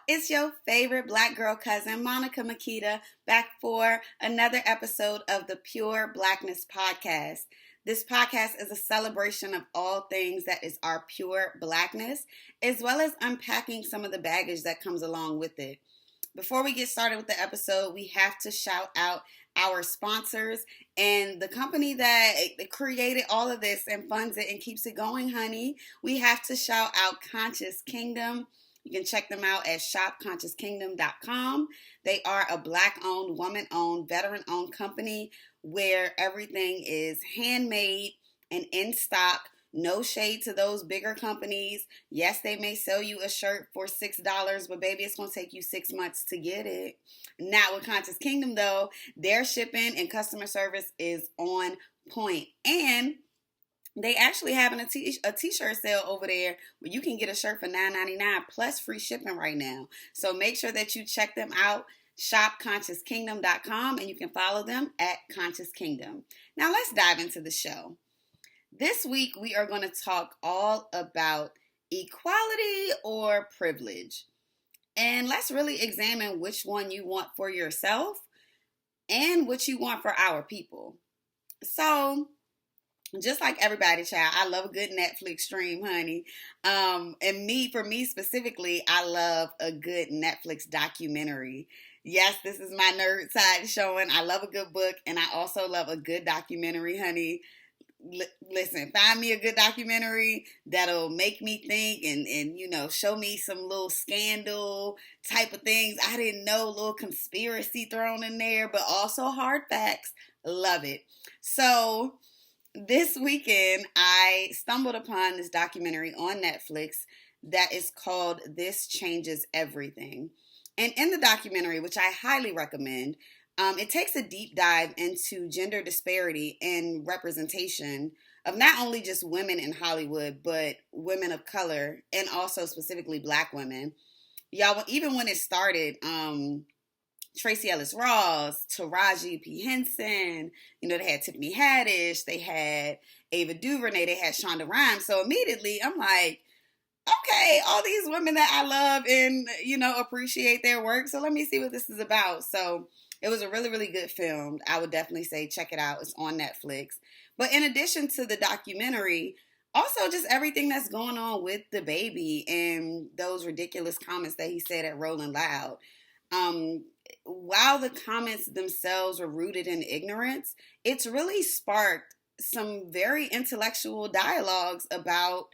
It's your favorite Black girl cousin, Monica Makita, back for another episode of the Pure Blackness Podcast. This podcast is a celebration of all things that is our pure Blackness, as well as unpacking some of the baggage that comes along with it. Before we get started with the episode, we have to shout out our sponsors and the company that created all of this and funds it and keeps it going, honey. We have to shout out Conscious Kingdom. You can check them out at shopconsciouskingdom.com. They are a Black-owned, woman-owned, veteran-owned company where everything is handmade and in stock. No shade to those bigger companies. Yes, they may sell you a shirt for $6, but baby, it's going to take you 6 months to get it. Not with Conscious Kingdom, though. Their shipping and customer service is on point. And they actually having a t-shirt sale over there where you can get a shirt for $9.99 plus free shipping right now. So make sure that you check them out, shopconsciouskingdom.com, and you can follow them at Conscious Kingdom. Now let's dive into the show. This week we are going to talk all about equality or privilege. And let's really examine which one you want for yourself and what you want for our people. So, just like everybody, child, I love a good Netflix stream, honey. For me specifically, I love a good Netflix documentary. Yes, this is my nerd side showing. I love a good book, and I also love a good documentary, honey. Listen, find me a good documentary that'll make me think and show me some little scandal type of things. I didn't know, little conspiracy thrown in there, but also hard facts. Love it. So this weekend, I stumbled upon this documentary on Netflix that is called This Changes Everything. And in the documentary, which I highly recommend, it takes a deep dive into gender disparity and representation of not only just women in Hollywood, but women of color and also specifically Black women. Y'all, even when it started, Tracee Ellis Ross, Taraji P. Henson, they had Tiffany Haddish, they had Ava DuVernay, they had Shonda Rhimes. So immediately I'm like, okay, all these women that I love and, appreciate their work. So let me see what this is about. So it was a really, really good film. I would definitely say check it out. It's on Netflix. But in addition to the documentary, also just everything that's going on with the baby and those ridiculous comments that he said at Rolling Loud. While the comments themselves were rooted in ignorance, it's really sparked some very intellectual dialogues about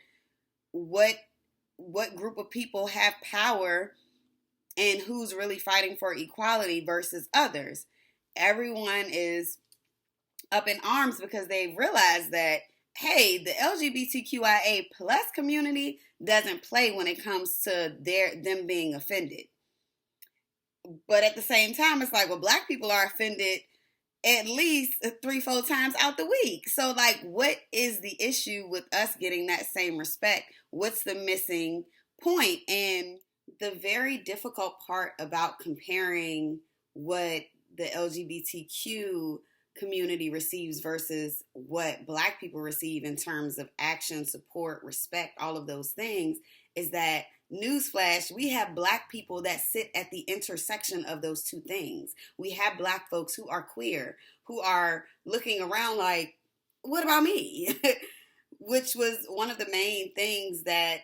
what group of people have power and who's really fighting for equality versus others. Everyone is up in arms because they realize that, hey, the LGBTQIA plus community doesn't play when it comes to them being offended. But at the same time, it's like, well, Black people are offended at least 3-4 times out the week. So, like, what is the issue with us getting that same respect? What's the missing point? And the very difficult part about comparing what the LGBTQ community receives versus what Black people receive in terms of action, support, respect, all of those things is that, newsflash, we have Black people that sit at the intersection of those two things. We have Black folks who are queer, who are looking around like, what about me? Which was one of the main things that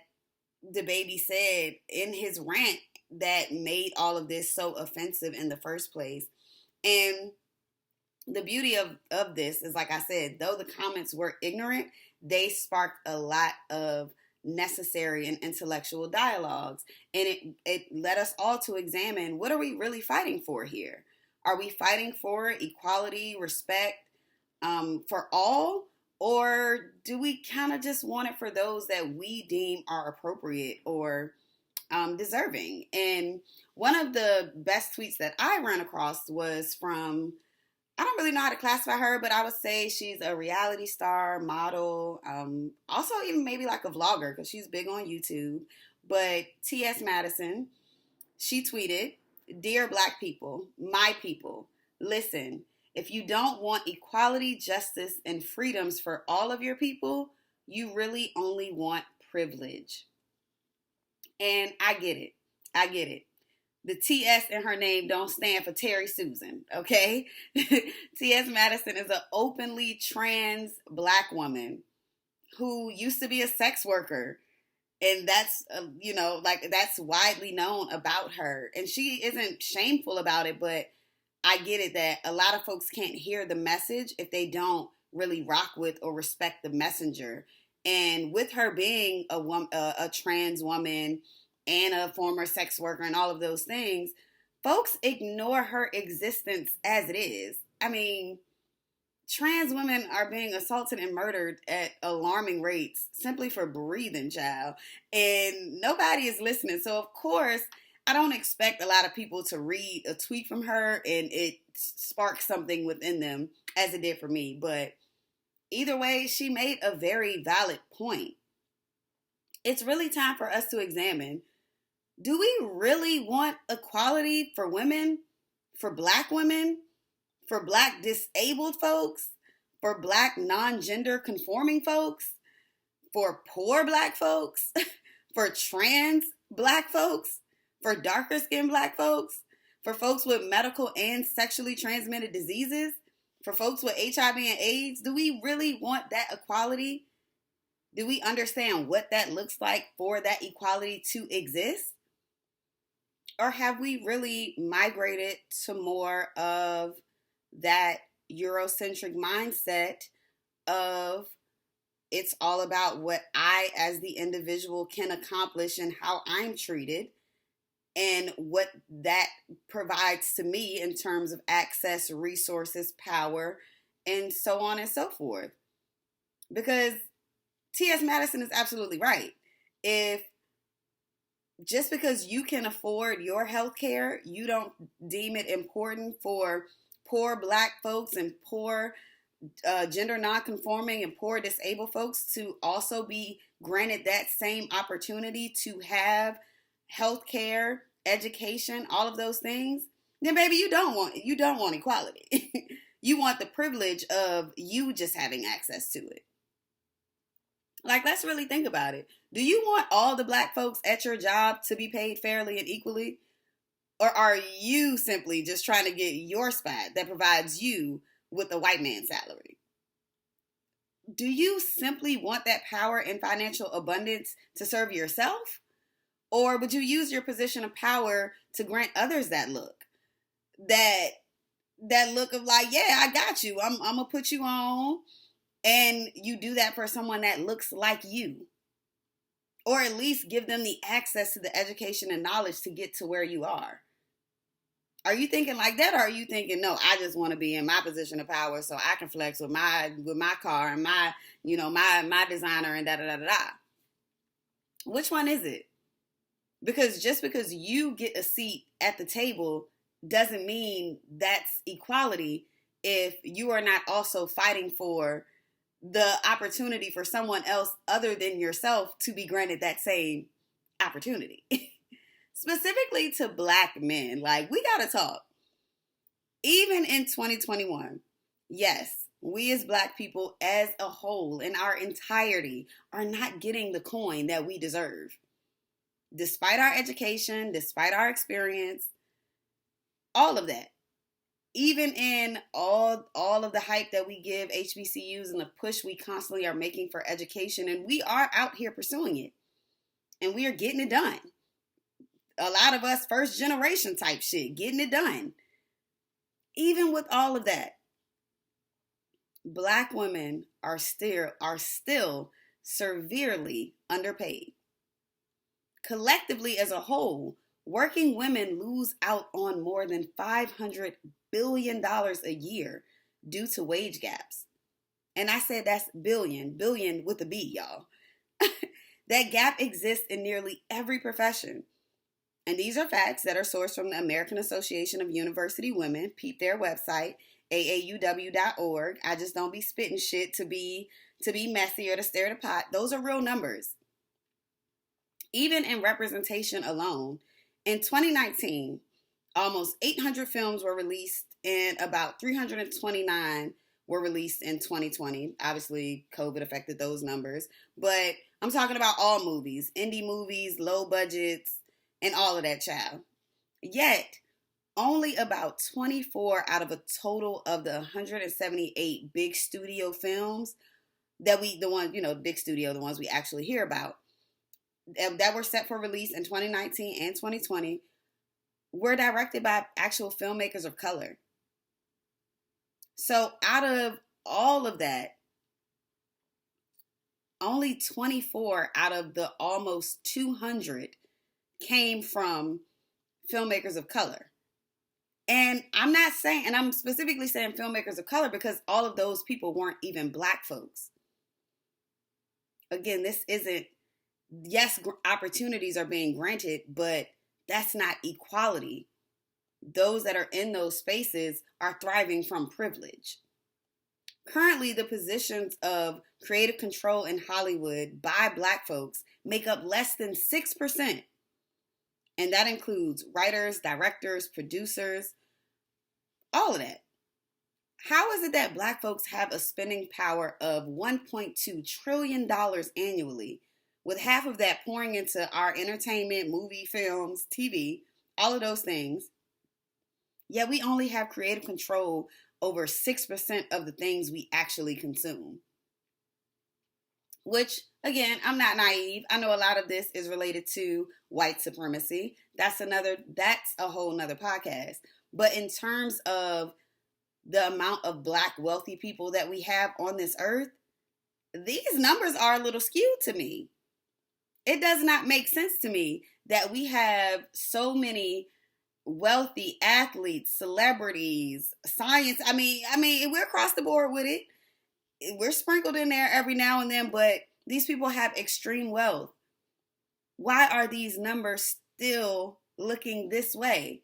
the baby said in his rant that made all of this so offensive in the first place. And the beauty of this is, like I said, though the comments were ignorant, they sparked a lot of necessary and intellectual dialogues. And it led us all to examine, what are we really fighting for here? Are we fighting for equality, respect for all? Or do we kind of just want it for those that we deem are appropriate or deserving? And one of the best tweets that I ran across was from, I don't really know how to classify her, but I would say she's a reality star, model, also even maybe like a vlogger because she's big on YouTube. But T.S. Madison, she tweeted, "Dear Black people, my people, listen, if you don't want equality, justice, and freedoms for all of your people, you really only want privilege." And I get it. I get it. The TS in her name don't stand for Terry Susan, okay? T.S. Madison is an openly trans black woman who used to be a sex worker. And that's, that's widely known about her. And she isn't shameful about it, but I get it that a lot of folks can't hear the message if they don't really rock with or respect the messenger. And with her being a trans woman and a former sex worker and all of those things, folks ignore her existence as it is. I mean, trans women are being assaulted and murdered at alarming rates simply for breathing, child. And nobody is listening. So, of course, I don't expect a lot of people to read a tweet from her and it sparks something within them as it did for me. But either way, she made a very valid point. It's really time for us to examine, do we really want equality for women, for black women, for black disabled folks, for black non-gender conforming folks, for poor black folks, for trans black folks, for darker skinned black folks, for folks with medical and sexually transmitted diseases, for folks with HIV and AIDS? Do we really want that equality? Do we understand what that looks like for that equality to exist? Or have we really migrated to more of that Eurocentric mindset of it's all about what I as the individual can accomplish and how I'm treated and what that provides to me in terms of access, resources, power, and so on and so forth? Because T.S. Madison is absolutely right. If just because you can afford your health care, you don't deem it important for poor black folks and poor gender nonconforming and poor disabled folks to also be granted that same opportunity to have health care, education, all of those things, then baby, you don't want equality. You want the privilege of you just having access to it. Like, let's really think about it. Do you want all the black folks at your job to be paid fairly and equally? Or are you simply just trying to get your spot that provides you with a white man's salary? Do you simply want that power and financial abundance to serve yourself? Or would you use your position of power to grant others that look? That look of like, yeah, I got you. I'm going to put you on. And you do that for someone that looks like you. Or at least give them the access to the education and knowledge to get to where you are. Are you thinking like that, or are you thinking, no, I just want to be in my position of power so I can flex with my car and my designer and da da da da da? Which one is it? Because just because you get a seat at the table doesn't mean that's equality if you are not also fighting for the opportunity for someone else other than yourself to be granted that same opportunity. Specifically to black men, like, we gotta talk. Even in 2021, yes, we as black people as a whole in our entirety are not getting the coin that we deserve. Despite our education, despite our experience, all of that. Even in all of the hype that we give HBCUs and the push we constantly are making for education, and we are out here pursuing it, and we are getting it done. A lot of us first generation type shit, getting it done. Even with all of that, black women are still severely underpaid. Collectively as a whole, working women lose out on more than $500 billion a year due to wage gaps. And I said that's billion with a B, y'all. That gap exists in nearly every profession. And these are facts that are sourced from the American Association of University Women. Peep their website, aauw.org. I just don't be spitting shit to be messy or to stir the pot. Those are real numbers. Even in representation alone, in 2019, almost 800 films were released and about 329 were released in 2020. Obviously, COVID affected those numbers. But I'm talking about all movies, indie movies, low budgets, and all of that, child. Yet, only about 24 out of a total of the 178 big studio films that big studio, the ones we actually hear about, that were set for release in 2019 and 2020, were directed by actual filmmakers of color. So out of all of that, only 24 out of the almost 200 came from filmmakers of color. And I'm specifically saying filmmakers of color because all of those people weren't even Black folks. Again, this isn't, yes, opportunities are being granted, but that's not equality. Those that are in those spaces are thriving from privilege. Currently, the positions of creative control in Hollywood by Black folks make up less than 6%. And that includes writers, directors, producers, all of that. How is it that Black folks have a spending power of $1.2 trillion annually, with half of that pouring into our entertainment, movie, films, TV, all of those things, yet we only have creative control over 6% of the things we actually consume? Which, again, I'm not naive. I know a lot of this is related to white supremacy. That's a whole nother podcast. But in terms of the amount of Black wealthy people that we have on this earth, these numbers are a little skewed to me. It does not make sense to me that we have so many wealthy athletes, celebrities, science. I mean, we're across the board with it. We're sprinkled in there every now and then, but these people have extreme wealth. Why are these numbers still looking this way?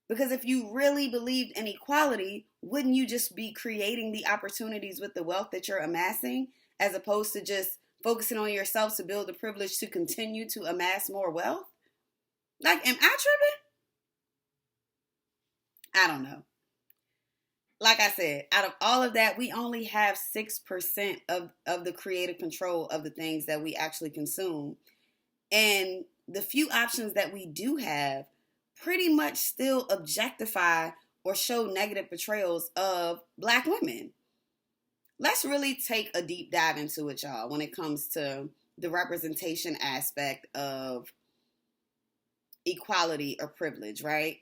Because if you really believed in equality, wouldn't you just be creating the opportunities with the wealth that you're amassing, as opposed to just focusing on yourself to build the privilege to continue to amass more wealth? Like, am I tripping? I don't know. Like I said, out of all of that, we only have 6% of the creative control of the things that we actually consume. And the few options that we do have pretty much still objectify or show negative portrayals of Black women. Let's really take a deep dive into it, y'all, when it comes to the representation aspect of equality or privilege, right?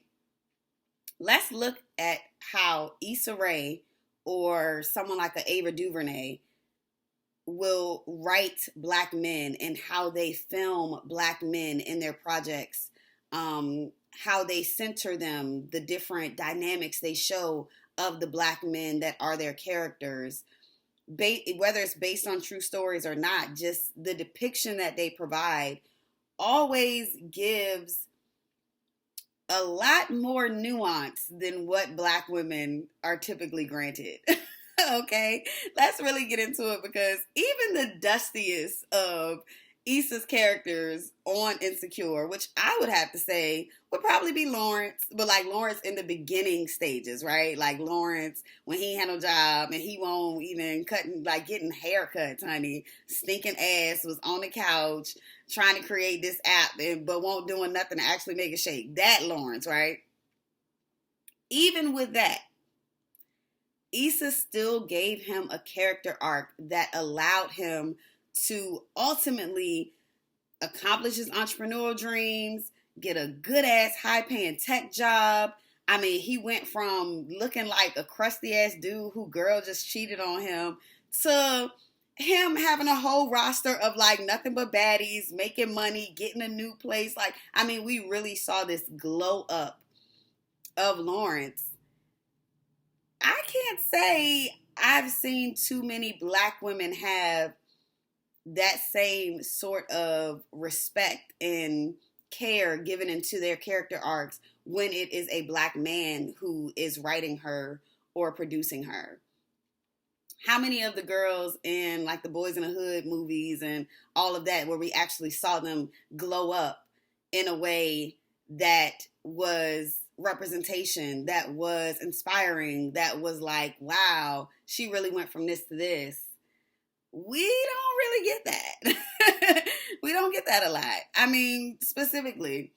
Let's look at how Issa Rae or someone like an Ava DuVernay will write Black men and how they film Black men in their projects, how they center them, the different dynamics they show of the Black men that are their characters, whether it's based on true stories or not. Just the depiction that they provide always gives a lot more nuance than what Black women are typically granted. Okay, let's really get into it, because even the dustiest of Issa's characters on Insecure, which I would have to say would probably be Lawrence, but like Lawrence in the beginning stages, right? Like Lawrence when he had no job and he won't even getting haircuts, honey. Stinking ass was on the couch trying to create this app but won't doing nothing to actually make it shake. That Lawrence, right? Even with that, Issa still gave him a character arc that allowed him to ultimately accomplish his entrepreneurial dreams, get a good ass high paying tech job. I mean, he went from looking like a crusty ass dude who girl just cheated on him to him having a whole roster of like nothing but baddies, making money, getting a new place. Like, I mean, we really saw this glow up of Lawrence. I can't say I've seen too many Black women have that same sort of respect and care given into their character arcs when it is a Black man who is writing her or producing her. How many of the girls in like the Boys in the Hood movies and all of that, where we actually saw them glow up in a way that was representation, that was inspiring, that was like, wow, she really went from this to this? We don't really get that. We don't get that a lot. I mean, specifically,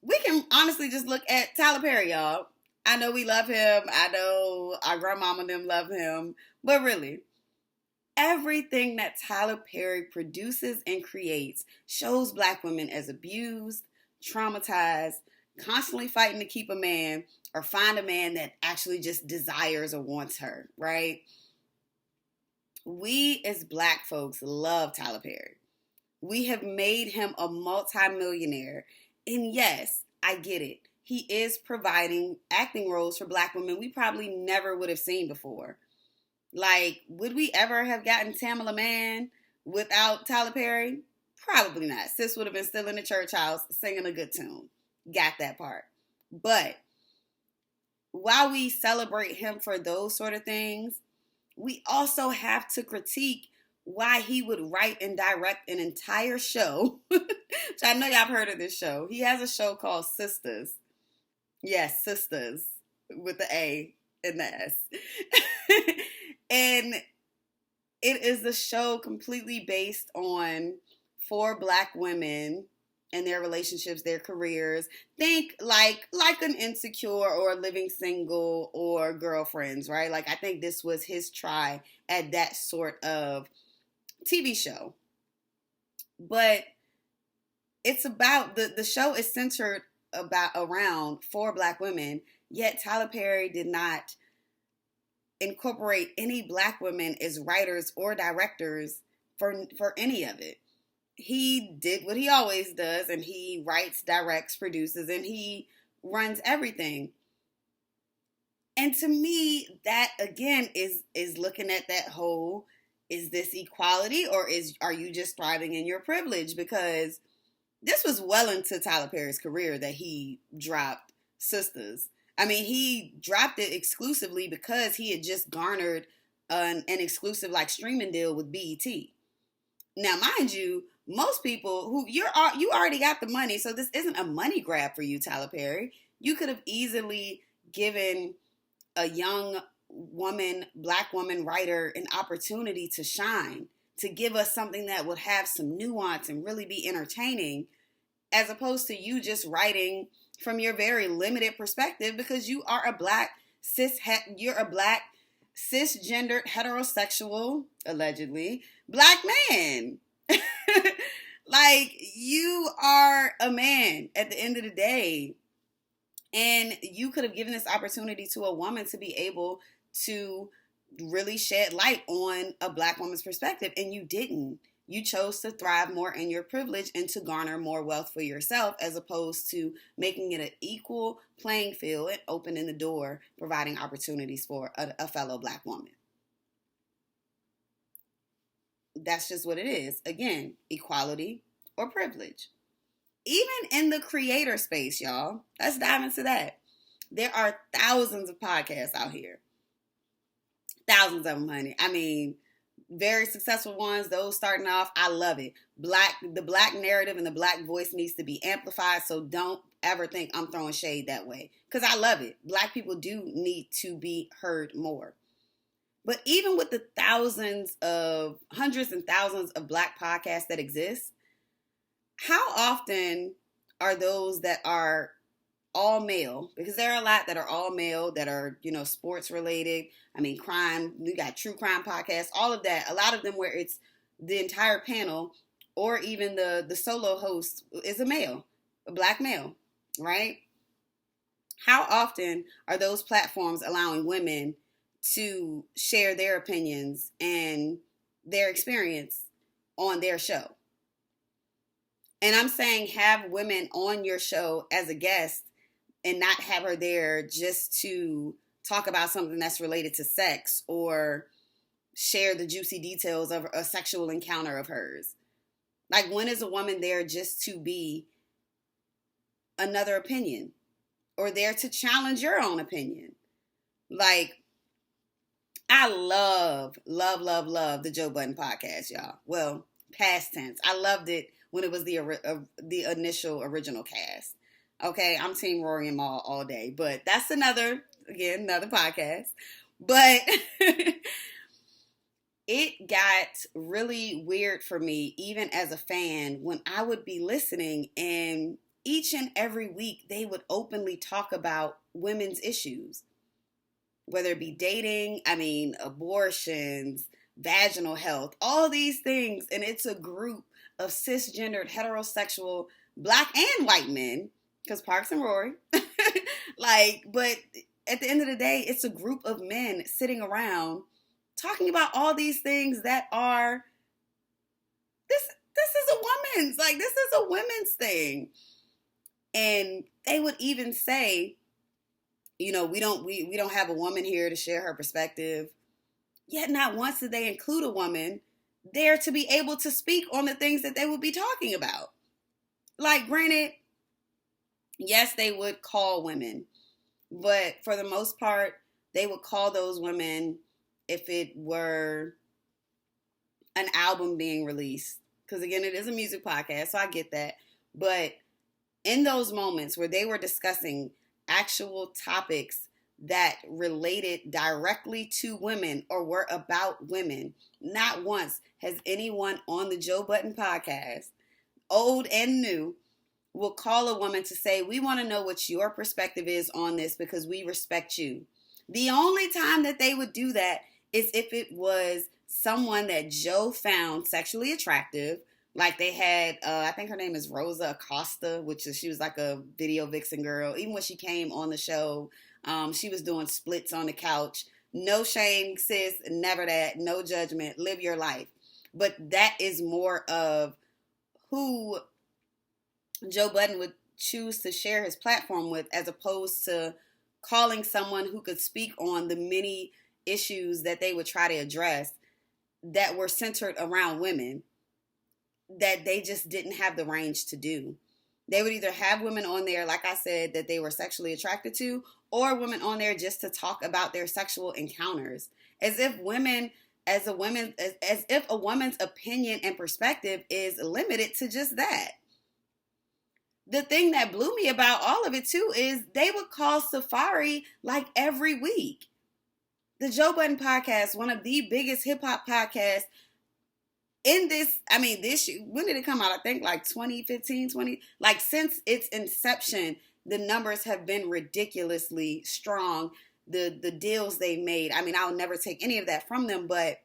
we can honestly just look at Tyler Perry, y'all. I know we love him. I know our grandmama and them love him. But really, everything that Tyler Perry produces and creates shows black women as abused, traumatized, constantly fighting to keep a man or find a man that actually just desires or wants her, right? We as black folks love Tyler Perry. We have made him a multimillionaire. And yes, I get it. He is providing acting roles for black women we probably never would have seen before. Like, would we ever have gotten Tamala Mann without Tyler Perry? Probably not. Sis would have been still in the church house singing a good tune. Got that part. But while we celebrate him for those sort of things, we also have to critique why he would write and direct an entire show. Which I know y'all have heard of this show. He has a show called Sisters. Yes, Sisters with the A and the S. And it is a show completely based on 4 black women and their relationships, their careers. Think like an Insecure or Living Single or Girlfriends, right? Like, I think this was his try at that sort of TV show. But it's about, the show is centered around 4 black women, yet Tyler Perry did not incorporate any black women as writers or directors for any of it. He did what he always does, and he writes, directs, produces, and he runs everything. And to me, that again is looking at that whole, is this equality, or are you just thriving in your privilege? Because this was well into Tyler Perry's career that he dropped Sisters. I mean, he dropped it exclusively because he had just garnered an exclusive like streaming deal with BET. Now, mind you, most people who you already got the money, so this isn't a money grab for you, Tyler Perry. You could have easily given a young woman, black woman writer an opportunity to shine, to give us something that would have some nuance and really be entertaining, as opposed to you just writing from your very limited perspective because you are a black cisgendered heterosexual, allegedly, black man. Like, you are a man at the end of the day. And you could have given this opportunity to a woman to be able to really shed light on a black woman's perspective. And you didn't. You chose to thrive more in your privilege and to garner more wealth for yourself, as opposed to making it an equal playing field and opening the door, providing opportunities for a fellow black woman. That's just what it is. Again, equality or privilege. Even in the creator space, y'all, let's dive into that. There are thousands of podcasts out here. Thousands of them, honey. I mean, very successful ones, those starting off, I love it. The black narrative and the black voice needs to be amplified, so don't ever think I'm throwing shade that way, because I love it. Black people do need to be heard more. But even with the hundreds and thousands of black podcasts that exist, how often are those that are all male? Because there are a lot that are all male, that are, sports related. I mean, crime, we got true crime podcasts, all of that. A lot of them where it's the entire panel or even the solo host is a male, a black male, right? How often are those platforms allowing women to share their opinions and their experience on their show? And I'm saying have women on your show as a guest and not have her there just to talk about something that's related to sex or share the juicy details of a sexual encounter of hers. Like, when is a woman there just to be another opinion or there to challenge your own opinion? Like, I love the Joe Budden podcast, y'all. Well, past tense. I loved it when it was the initial original cast. Okay, I'm Team Rory and Mal all day, but that's another podcast. But it got really weird for me, even as a fan, when I would be listening and each and every week they would openly talk about women's issues, whether it be dating, abortions, vaginal health, all these things. And it's a group of cisgendered, heterosexual, black and white men, because Parks and Rory, but at the end of the day, it's a group of men sitting around talking about all these things that are, this is a woman's, this is a women's thing. And they would even say, we don't have a woman here to share her perspective. Yet not once did they include a woman there to be able to speak on the things that they would be talking about. Granted, yes, they would call women, but for the most part, they would call those women if it were an album being released. Because again, it is a music podcast, so I get that. But in those moments where they were discussing actual topics that related directly to women or were about women, not once has anyone on the Joe Budden podcast, old and new, will call a woman to say, we want to know what your perspective is on this because we respect you. The only time that they would do that is if it was someone that Joe found sexually attractive. Like they had, I think her name is Rosa Acosta, she was like a video vixen girl. Even when she came on the show, she was doing splits on the couch. No shame, sis, never that. No judgment. Live your life. But that is more of who Joe Budden would choose to share his platform with, as opposed to calling someone who could speak on the many issues that they would try to address that were centered around women that they just didn't have the range to do. They would either have women on there, like I said, that they were sexually attracted to, or women on there just to talk about their sexual encounters, as if a woman's opinion and perspective is limited to just that. The thing that blew me about all of it too is they would call Safari every week. The Joe Budden podcast, one of the biggest hip hop podcasts in this when did it come out? I think 2015, since its inception, the numbers have been ridiculously strong. The deals they made. I'll never take any of that from them, but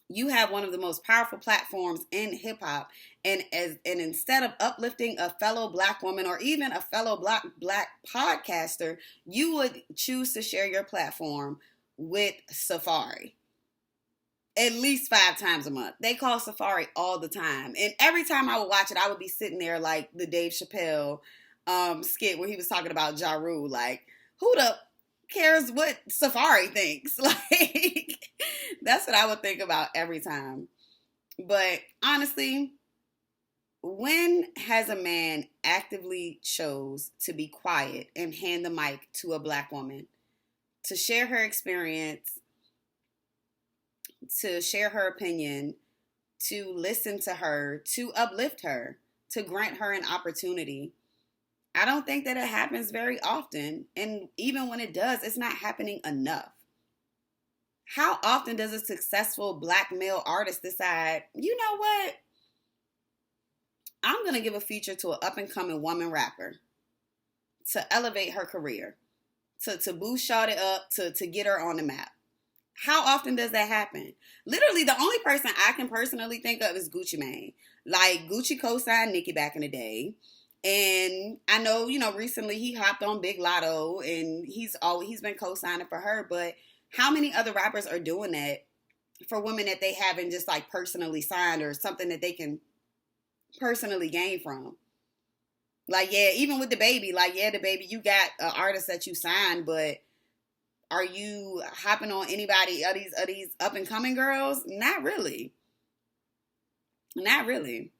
you have one of the most powerful platforms in hip hop. And instead of uplifting a fellow black woman or even a fellow black podcaster, you would choose to share your platform with Safari. At least 5 times a month. They call Safari all the time. And every time I would watch it, I would be sitting there like the Dave Chappelle skit where he was talking about Ja Rule. Who the cares what Safari thinks? That's what I would think about every time. But honestly, when has a man actively chose to be quiet and hand the mic to a black woman to share her experience, to share her opinion, to listen to her, to uplift her, to grant her an opportunity? I don't think that it happens very often. And even when it does, it's not happening enough. How often does a successful black male artist decide, you know what? I'm going to give a feature to an up-and-coming woman rapper to elevate her career, to boost Shawty up, to get her on the map. How often does that happen? Literally, the only person I can personally think of is Gucci Mane. Gucci co-signed Nicki back in the day. And I know, recently he hopped on Big Lotto and he's been co-signing for her. But how many other rappers are doing that for women that they haven't just personally signed or something that they can personally gain from? Even with the baby, the baby, you got an artist that you signed, but are you hopping on anybody of these up and coming girls? Not really. Not really.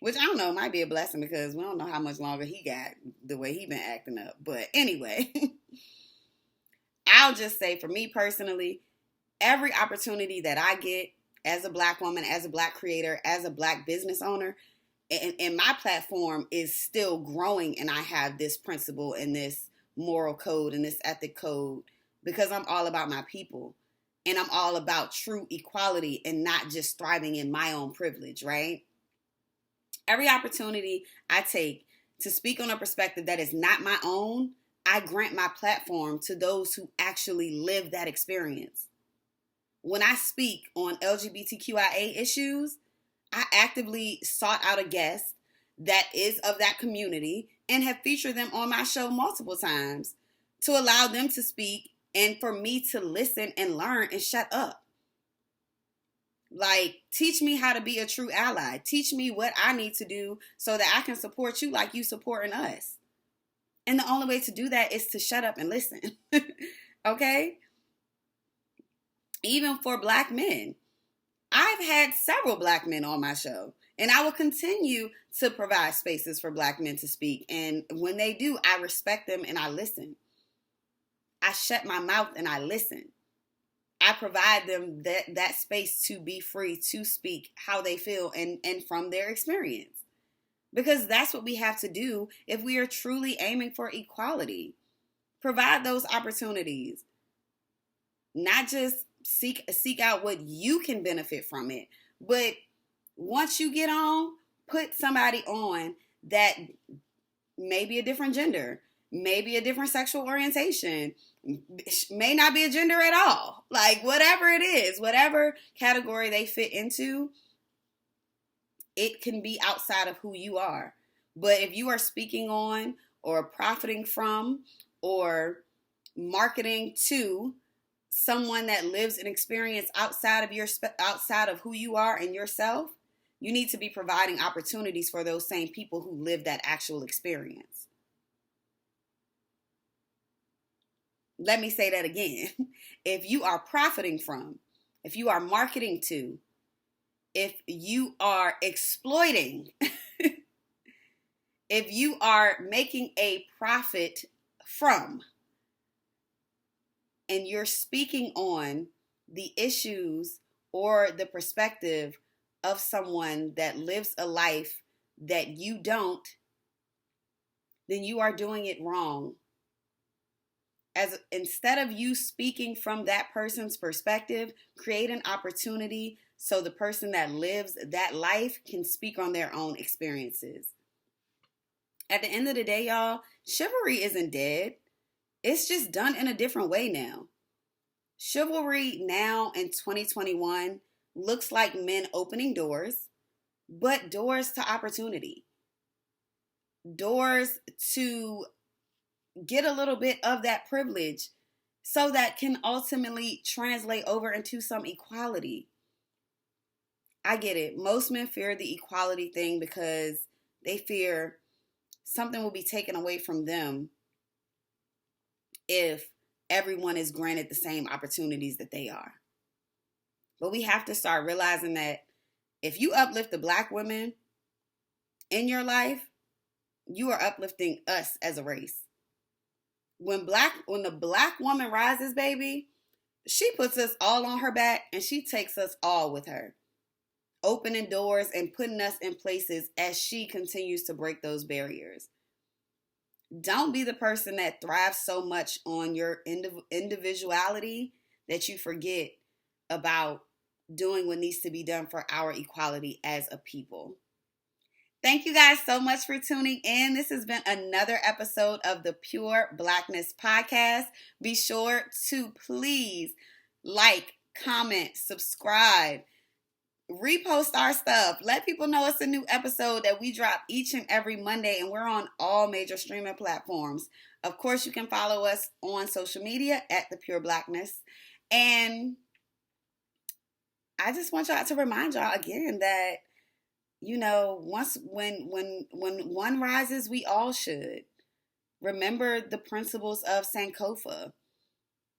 Which I don't know, might be a blessing because we don't know how much longer he got the way he been acting up. But anyway, I'll just say for me personally, every opportunity that I get as a black woman, as a black creator, as a black business owner, and my platform is still growing, and I have this principle and this moral code and this ethic code because I'm all about my people and I'm all about true equality and not just thriving in my own privilege, right? Every opportunity I take to speak on a perspective that is not my own, I grant my platform to those who actually live that experience. When I speak on LGBTQIA issues, I actively sought out a guest that is of that community and have featured them on my show multiple times to allow them to speak and for me to listen and learn and shut up. Like, teach me how to be a true ally. Teach me what I need to do so that I can support you like you supporting us. And the only way to do that is to shut up and listen. Okay? Even for Black men. I've had several Black men on my show, and I will continue to provide spaces for Black men to speak. And when they do, I respect them and I listen. I shut my mouth and I listen. I provide them that space to be free to speak how they feel and from their experience. Because that's what we have to do if we are truly aiming for equality. Provide those opportunities. Not just seek out what you can benefit from it, but once you get on, put somebody on that may be a different gender, maybe a different sexual orientation, may not be a gender at all. Like, whatever it is, whatever category they fit into, it can be outside of who you are. But if you are speaking on or profiting from or marketing to someone that lives an experience outside of who you are and yourself, you need to be providing opportunities for those same people who live that actual experience. Let me say that again. If you are profiting from, if you are marketing to, if you are exploiting, if you are making a profit from, and you're speaking on the issues or the perspective of someone that lives a life that you don't, then you are doing it wrong. As instead of you speaking from that person's perspective, create an opportunity so the person that lives that life can speak on their own experiences. At the end of the day, y'all, chivalry isn't dead. It's just done in a different way now. Chivalry now in 2021 looks like men opening doors, but doors to opportunity. Doors to get a little bit of that privilege so that can ultimately translate over into some equality. I get it. Most men fear the equality thing because they fear something will be taken away from them if everyone is granted the same opportunities that they are. But we have to start realizing that if you uplift the Black women in your life, you are uplifting us as a race. When the Black woman rises, baby, she puts us all on her back and she takes us all with her, opening doors and putting us in places as she continues to break those barriers. Don't be the person that thrives so much on your individuality that you forget about doing what needs to be done for our equality as a people. Thank you guys so much for tuning in. This has been another episode of the Pure Blackness Podcast. Be sure to please like, comment, subscribe, repost our stuff. Let people know it's a new episode that we drop each and every Monday, and we're on all major streaming platforms. Of course, you can follow us on social media at the Pure Blackness. And I just want y'all to remind y'all again that, you know, when one rises, we all should. Remember the principles of Sankofa.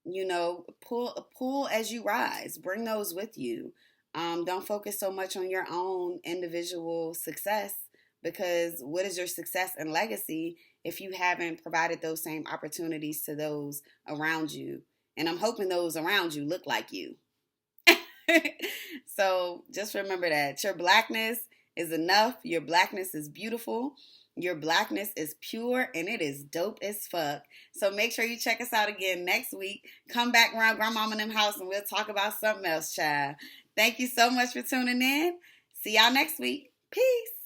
You know, pull as you rise. Bring those with you. Don't focus so much on your own individual success, because what is your success and legacy if you haven't provided those same opportunities to those around you? And I'm hoping those around you look like you. So just remember that your Blackness is enough. Your Blackness is beautiful. Your Blackness is pure, and it is dope as fuck. So make sure you check us out again next week. Come back around Grandmama and them house and we'll talk about something else, child. Thank you so much for tuning in. See y'all next week. Peace.